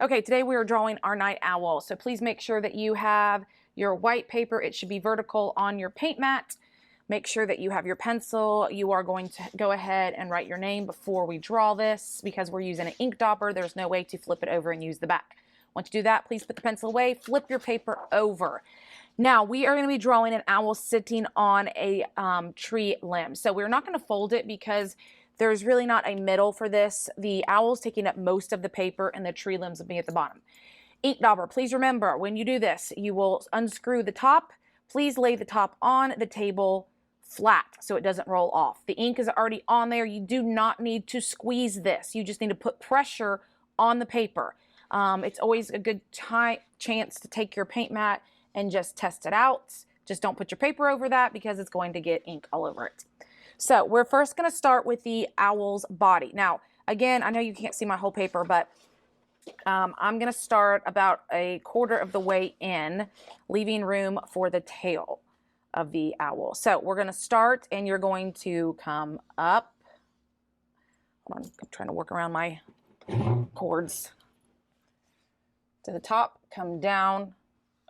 Okay, today we are drawing our night owl. So please make sure that you have your white paper. It should be vertical on your paint mat. Make sure that you have your pencil. You are going to go ahead and write your name before we draw this because we're using an ink dauber. There's no way to flip it over and use the back. Once you do that, please put the pencil away, flip your paper over. Now we are going to be drawing an owl sitting on a tree limb. So we're not going to fold it because there's really not a middle for this. The owl's taking up most of the paper and the tree limbs will be at the bottom. Ink dauber, please remember when you do this, you will unscrew the top. Please lay the top on the table flat so it doesn't roll off. The ink is already on there. You do not need to squeeze this. You just need to put pressure on the paper. It's always a good chance to take your paint mat and just test it out. Just don't put your paper over that because it's going to get ink all over it. So we're first going to start with the owl's body. Now, again, I know you can't see my whole paper, but I'm going to start about a quarter of the way in, leaving room for the tail of the owl. So we're going to start and you're going to come up. Hold on, I'm trying to work around my cords. To the top, come down,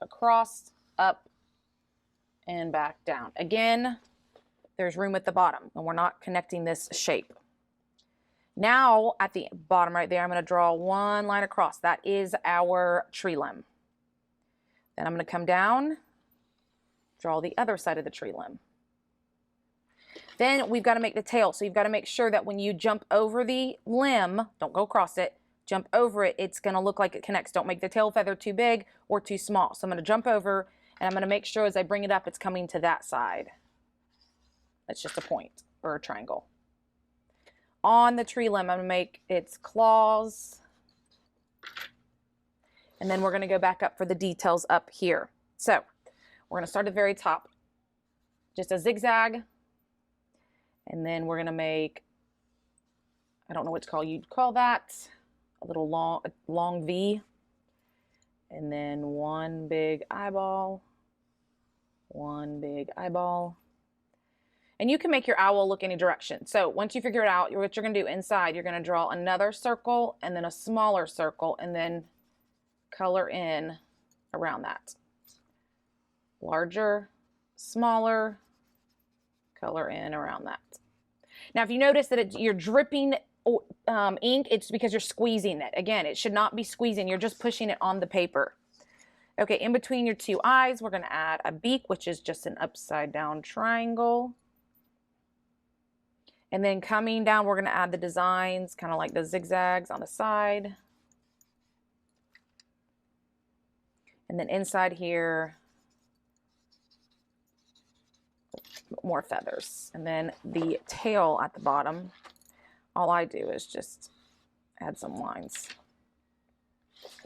across, up, and back down. Again, there's room at the bottom and we're not connecting this shape. Now at the bottom right there, I'm going to draw one line across. That is our tree limb. Then I'm going to come down, draw the other side of the tree limb. Then we've got to make the tail. So you've got to make sure that when you jump over the limb, don't go across it, jump over it, it's going to look like it connects. Don't make the tail feather too big or too small. So I'm going to jump over and I'm going to make sure as I bring it up, it's coming to that side. That's just a point or a triangle. On the tree limb, I'm going to make its claws. And then we're going to go back up for the details up here. So we're going to start at the very top. Just a zigzag. And then we're going to make, I don't know what you'd call that, a little long V. And then one big eyeball. One big eyeball. And you can make your owl look any direction. So once you figure it out, what you're going to do inside, you're going to draw another circle and then a smaller circle and then color in around that. Larger, smaller, color in around that. Now, if you notice that you're dripping ink, it's because you're squeezing it. Again, it should not be squeezing. You're just pushing it on the paper. Okay, in between your two eyes, we're going to add a beak, which is just an upside down triangle. And then coming down, we're going to add the designs, kind of like the zigzags on the side. And then inside here, more feathers. And then the tail at the bottom, all I do is just add some lines.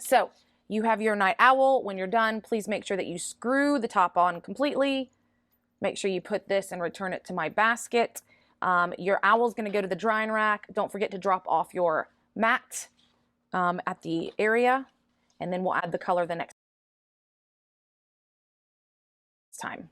So you have your night owl. When you're done, please make sure that you screw the top on completely. Make sure you put this and return it to my basket. Your owl's going to go to the drying rack. Don't forget to drop off your mat at the area, and then we'll add the color the next time.